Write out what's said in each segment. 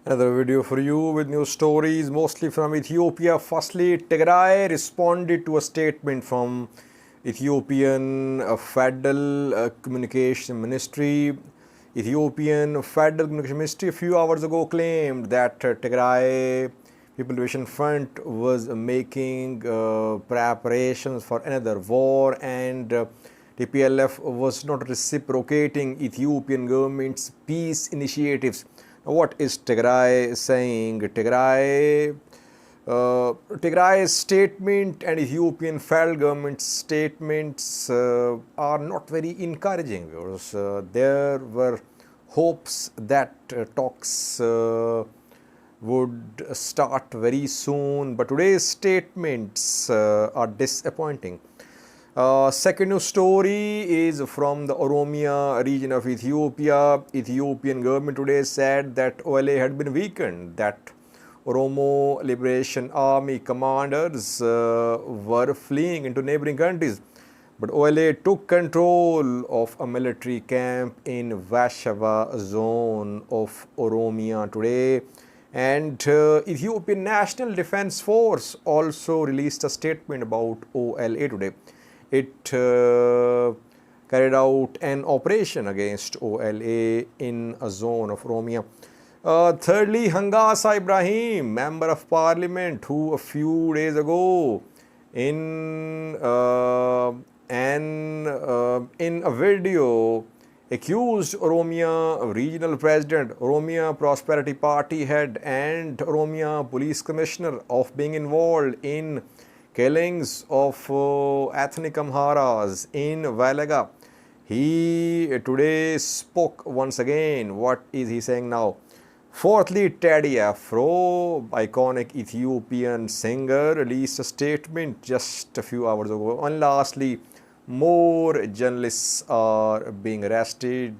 Another video for you with new stories, mostly from Ethiopia. Firstly, Tigray responded to a statement from Ethiopian Federal Communication Ministry. Ethiopian Federal Communication Ministry a few hours ago claimed that Tigray People Liberation Front was making preparations for another war, and TPLF was not reciprocating Ethiopian government's peace initiatives. What is Tigray saying? Tigray's statement and Ethiopian federal government statements are not very encouraging, because there were hopes that talks would start very soon, but today's statements are disappointing. Second news story is from the Oromo region of Ethiopia. Ethiopian government today said that OLA had been weakened, that Oromo Liberation Army commanders were fleeing into neighboring countries. But OLA took control of a military camp in West Shewa zone of Oromia today. And Ethiopian National Defense Force also released a statement about OLA today. It carried out an operation against OLA in a zone of Oromia. Thirdly, Hungasa Ibrahim, Member of Parliament, who a few days ago in a video accused Oromia Regional President, Oromia Prosperity Party head and Oromia Police Commissioner of being involved in killings of ethnic Amharas in Wellega. He today spoke once again. What is he saying now? Fourthly, Teddy Afro, iconic Ethiopian singer, released a statement just a few hours ago. And lastly, more journalists are being arrested.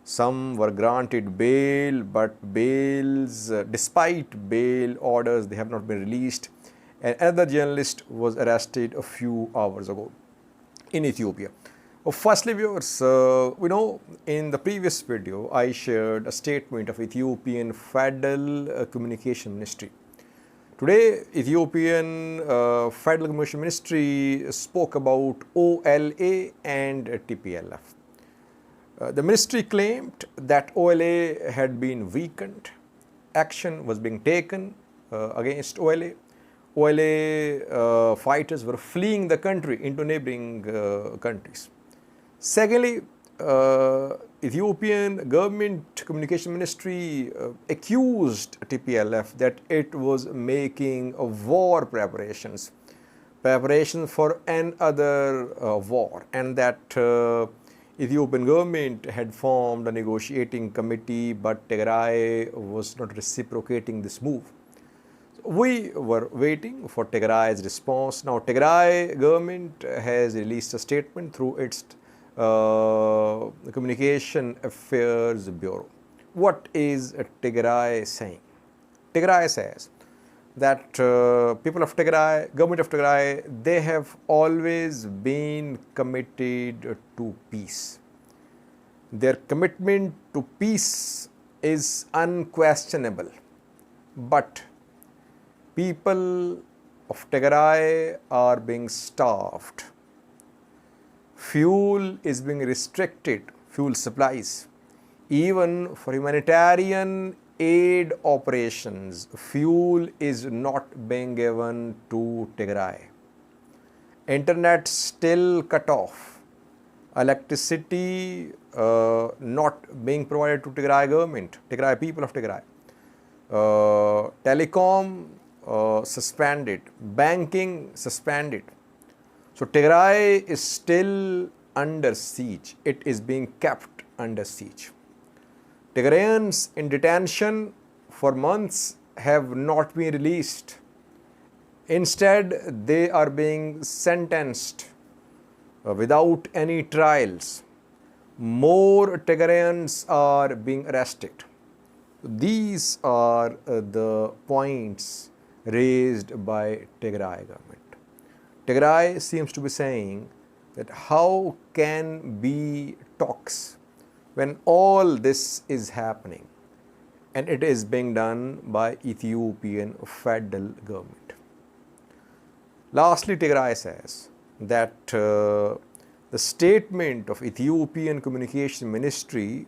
Some were granted bail, but despite bail orders, they have not been released. And another journalist was arrested a few hours ago in Ethiopia. Firstly, viewers, we know in the previous video I shared a statement of Ethiopian Federal Communication Ministry. Today, Ethiopian Federal Communication Ministry spoke about OLA and TPLF. The ministry claimed that OLA had been weakened. Action was being taken against OLA. OLA fighters were fleeing the country into neighboring countries. Secondly, Ethiopian government communication ministry accused TPLF that it was making war preparations for another war, and that Ethiopian government had formed a negotiating committee, but Tigray was not reciprocating this move. We were waiting for Tigray's response. Now, Tigray government has released a statement through its Communication Affairs Bureau. What is Tigray saying? Tigray says that people of Tigray, government of Tigray, they have always been committed to peace. Their commitment to peace is unquestionable, but people of Tigray are being starved. Fuel is being restricted, fuel supplies. Even for humanitarian aid operations, fuel is not being given to Tigray. Internet still cut off. Electricity not being provided to Tigray government, Tigray people of Tigray. Telecom suspended, banking suspended. So Tigray is still under siege. It is being kept under siege. Tigrayans in detention for months have not been released. Instead, they are being sentenced without any trials. More Tigrayans are being arrested. These are the points raised by Tigray government. Tigray seems to be saying that how can be talks when all this is happening? and it is being done by Ethiopian federal government. Lastly, Tigray says that the statement of Ethiopian Communication Ministry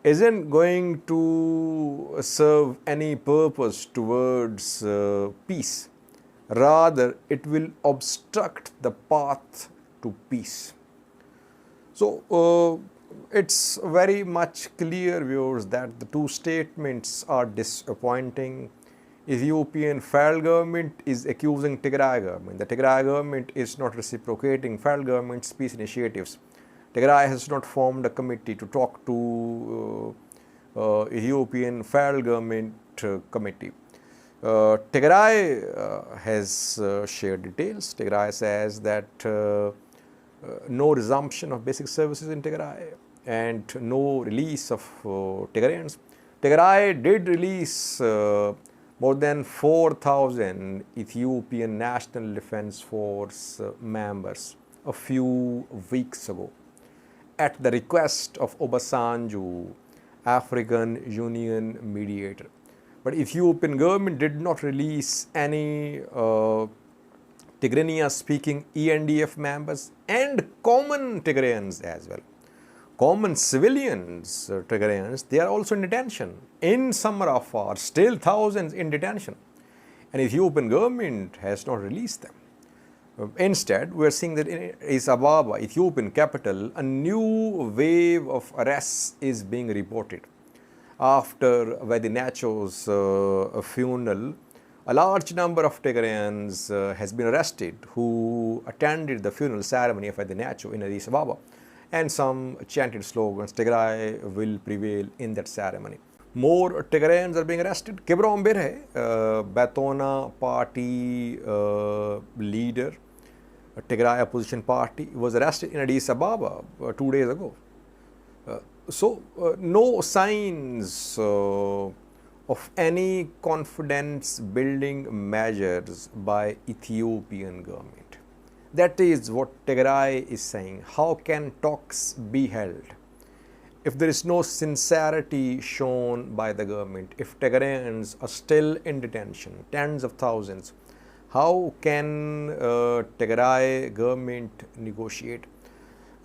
isn't going to serve any purpose towards peace. Rather, it will obstruct the path to peace. So, it's very much clear, viewers, that the two statements are disappointing. Ethiopian federal government is accusing Tigray government. The Tigray government is not reciprocating federal government's peace initiatives. Tigray has not formed a committee to talk to Ethiopian federal government committee. Tigray has shared details. Tigray says that no resumption of basic services in Tigray and no release of Tigrayans. Tigray did release more than 4,000 Ethiopian National Defense Force members a few weeks ago at the request of Obasanjo, African Union mediator. But Ethiopian government did not release any Tigrania-speaking ENDF members and common Tigrayans as well. Common civilians, Tigrayans, they are also in detention. In Samara Afar, still thousands in detention. And Ethiopian government has not released them. Instead, we are seeing that in Addis Ababa, Ethiopian capital, a new wave of arrests is being reported. After Vedinacho's funeral, a large number of Tigrayans has been arrested who attended the funeral ceremony of Vedinacho in Addis Ababa. And some chanted slogans, Tigray will prevail in that ceremony. More Tigrayans are being arrested. Kibrom Birhe, Batona party leader, Tigray opposition party, was arrested in Addis Ababa 2 days ago. So, no signs of any confidence building measures by Ethiopian government. That is what Tigray is saying. How can talks be held if there is no sincerity shown by the government? If Tigrayans are still in detention, tens of thousands, how can Tigray government negotiate?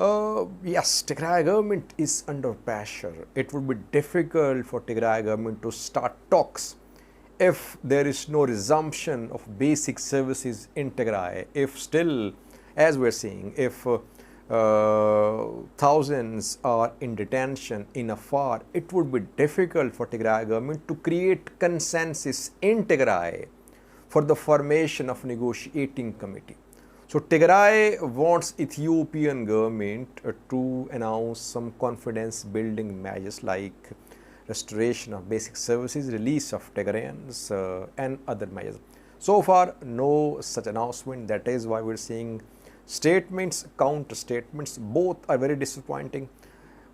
Yes, Tigray government is under pressure. It would be difficult for Tigray government to start talks if there is no resumption of basic services in Tigray, if still, as we're seeing, if thousands are in detention in Afar, it would be difficult for Tigray government to create consensus in Tigray for the formation of negotiating committee. So Tigray wants Ethiopian government to announce some confidence building measures like restoration of basic services, release of Tigrayans and other measures. So far, no such announcement. That is why we're seeing statements, counter statements. Both are very disappointing.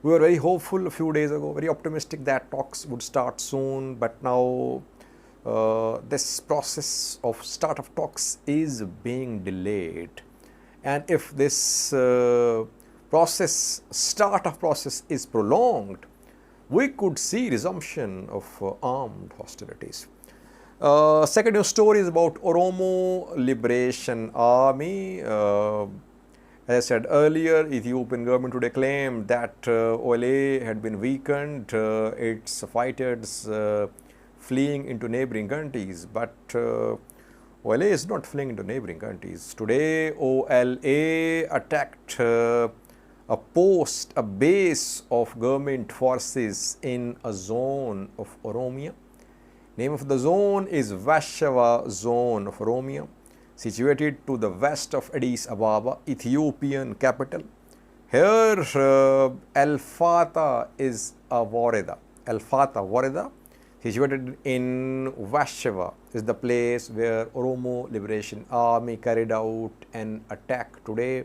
We were very hopeful a few days ago, very optimistic that talks would start soon, but now this process of start of talks is being delayed. And if this start of process is prolonged, we could see resumption of armed hostilities. Second news story is about Oromo Liberation Army. As I said earlier, Ethiopian government today claimed that OLA had been weakened, its fighters fleeing into neighboring countries. But OLA is not fleeing into neighboring countries. Today, OLA attacked a base of government forces in a zone of Oromia. Name of the zone is West Shewa zone of Oromia, situated to the west of Addis Ababa, Ethiopian capital. Here, El Fata is a Wareda. El Fata Wareda, situated in West Shewa, is the place where Oromo Liberation Army carried out an attack today.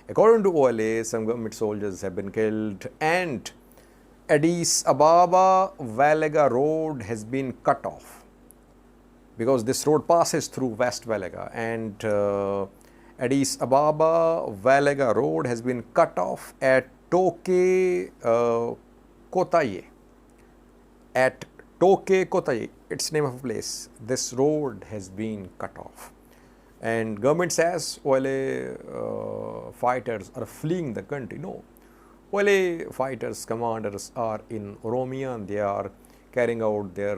According to OLA, some government soldiers have been killed and Addis Ababa-Wellega road has been cut off because this road passes through West Wellega, and Addis Ababa-Wellega road has been cut off at Toke Kotaye. At Toke Kotai, its name of a place, this road has been cut off. And government says OLA fighters are fleeing the country. No, OLA fighters, commanders are in Oromia and they are carrying out their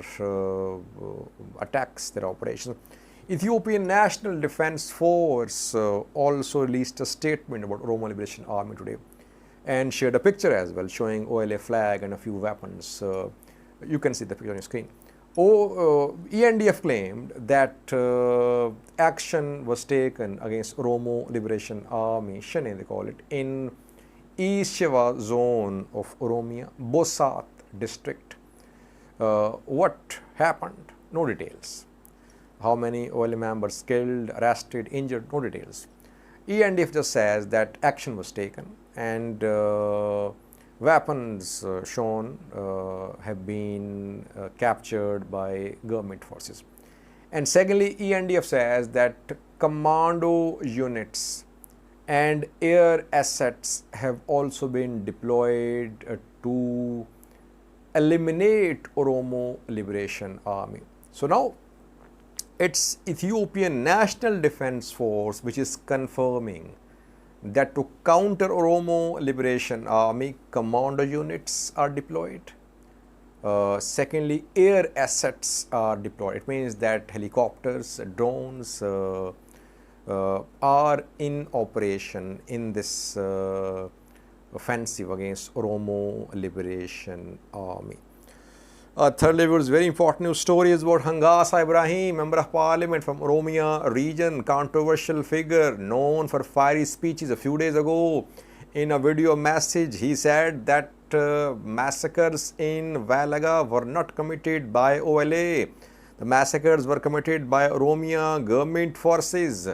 attacks, their operations. Ethiopian National Defense Force also released a statement about Oromo Liberation Army today and shared a picture as well showing OLA flag and a few weapons. You can see the picture on your screen. ENDF claimed that action was taken against Oromo Liberation Army, Shane they call it, in East Shewa zone of Oromia, Bosat district. What happened? No details. How many OLA members killed, arrested, injured? No details. ENDF just says that action was taken and weapons shown have been captured by government forces. And secondly, ENDF says that commando units and air assets have also been deployed to eliminate Oromo Liberation Army. So now it's Ethiopian National Defense Force which is confirming that to counter Oromo Liberation Army, commando units are deployed. Secondly, air assets are deployed. It means that helicopters, drones are in operation in this offensive against Oromo Liberation Army. Thirdly, it was very important news story is about Hungasa Ibrahim, Member of Parliament from Oromia region, controversial figure known for fiery speeches. A few days ago, in a video message, he said that massacres in Wellega were not committed by OLA. The massacres were committed by Oromia government forces.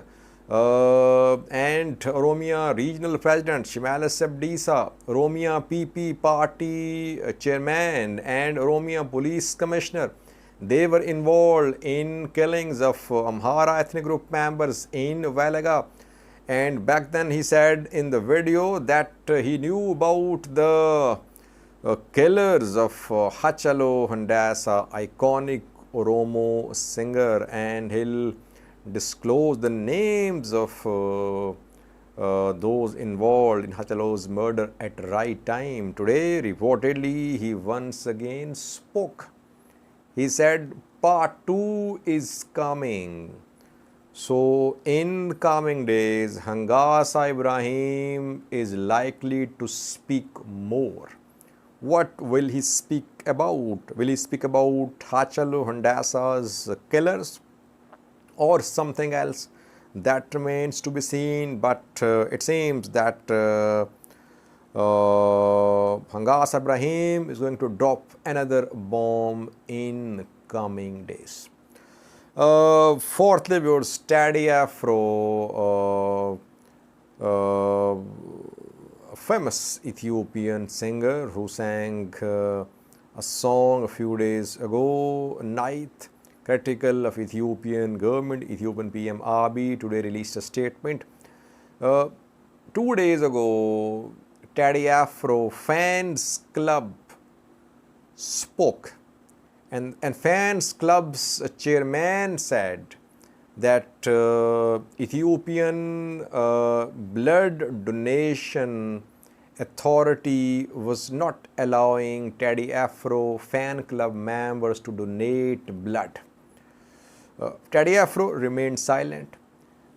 And Oromia Regional President Shimalis Abdisa, Oromia PP Party Chairman and Oromia Police Commissioner, they were involved in killings of Amhara ethnic group members in Wellega. And back then he said in the video that he knew about the killers of Hachalo Hungassa, iconic Oromo singer, and he'll disclose the names of those involved in Hachalo's murder at right time. Today, reportedly, he once again spoke. He said, part 2 is coming. So, in coming days, Hungasa Ibrahim is likely to speak more. What will he speak about? Will he speak about Hachalo Hungassa's killers or something else? That remains to be seen, but it seems that Hungasa Ibrahim is going to drop another bomb in coming days. Fourthly, we would study Afro, a famous Ethiopian singer who sang a song a few days ago, night, critical of Ethiopian government. Ethiopian PM Abiy today released a statement. 2 days ago, Teddy Afro Fans Club spoke, and Fans Club's chairman said that Ethiopian blood donation authority was not allowing Teddy Afro fan club members to donate blood. Teddy Afro remained silent.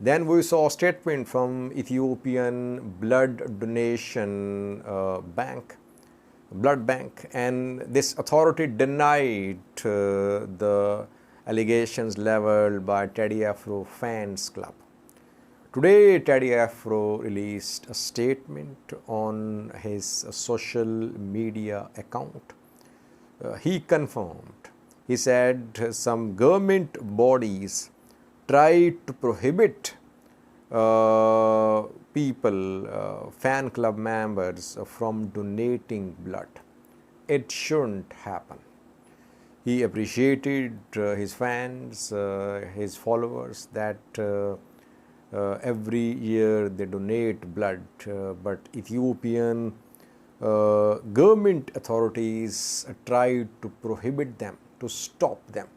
Then we saw a statement from Ethiopian blood donation blood bank, and this authority denied the allegations leveled by Teddy Afro Fans Club. Today, Teddy Afro released a statement on his social media account. He confirmed, he said some government bodies tried to prohibit people, fan club members from donating blood. It shouldn't happen. He appreciated his fans, his followers, that every year they donate blood, but Ethiopian government authorities tried to prohibit them to stop them.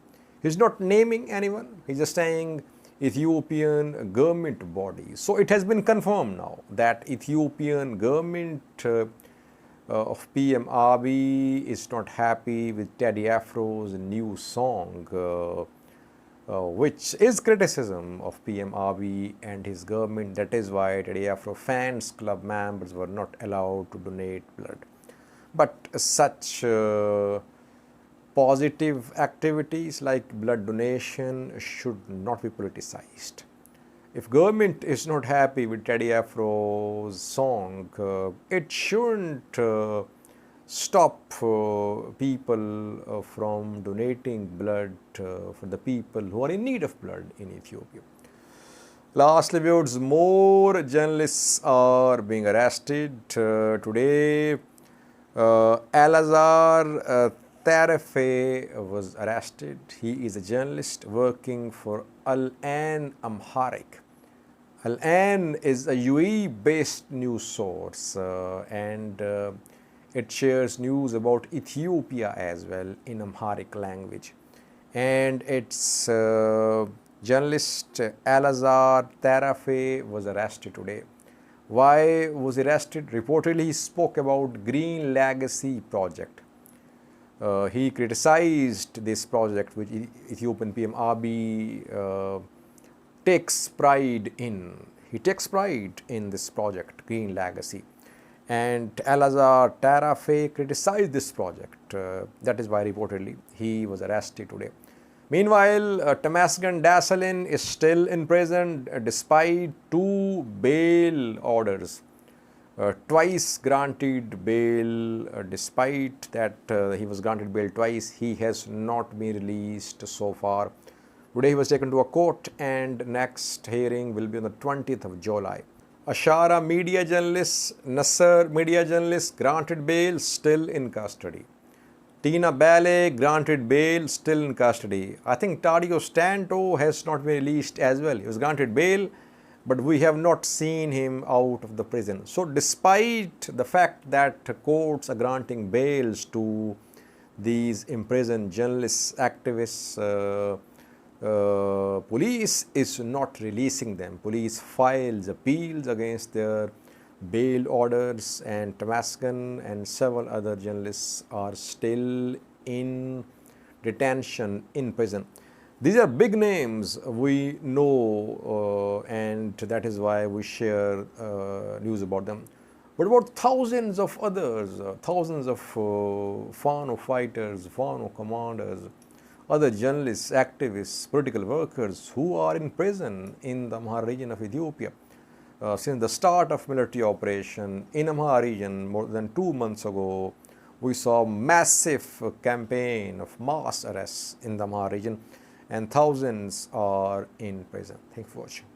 He's not naming anyone, he's just saying Ethiopian government body. So it has been confirmed now that Ethiopian government of PM Abiy is not happy with Teddy Afro's new song, which is criticism of PM Abiy and his government. That is why Teddy Afro fans club members were not allowed to donate blood. But such positive activities like blood donation should not be politicized. If government is not happy with Teddy Afro's song, it shouldn't stop people from donating blood for the people who are in need of blood in Ethiopia. Lastly, viewers, more journalists are being arrested. Today, Alazar Tarafe was arrested. He is a journalist working for Ain Amharic. Ain is a UAE-based news source and it shares news about Ethiopia as well in Amharic language. And its journalist Alazar Tarafe was arrested today. Why was he arrested? Reportedly, he spoke about Green Legacy project. He criticized this project, which Ethiopian PM Abiy takes pride in. He takes pride in this project, Green Legacy. And Alazar Tarafe criticized this project. That is why reportedly he was arrested today. Meanwhile, Tamasgen Dasalin is still in prison despite 2 bail orders. Twice granted bail, despite that he was granted bail twice, he has not been released so far. Today he was taken to a court and next hearing will be on the 20th of July. Ashara media journalist, Nasser media journalist granted bail, still in custody. Tina Ballet granted bail, still in custody. I think Tadio Stanto has not been released as well. He was granted bail, but we have not seen him out of the prison. So despite the fact that courts are granting bails to these imprisoned journalists, activists, police is not releasing them. Police files appeals against their bail orders, and Tamasgen and several other journalists are still in detention in prison. These are big names we know, and that is why we share news about them. But about thousands of others, thousands of Fano fighters, Fano commanders, other journalists, activists, political workers who are in prison in the Amhara region of Ethiopia. Since the start of military operation in Amhara region more than 2 months ago, we saw massive campaign of mass arrests in the Amhara region and thousands are in prison. Thank you for watching.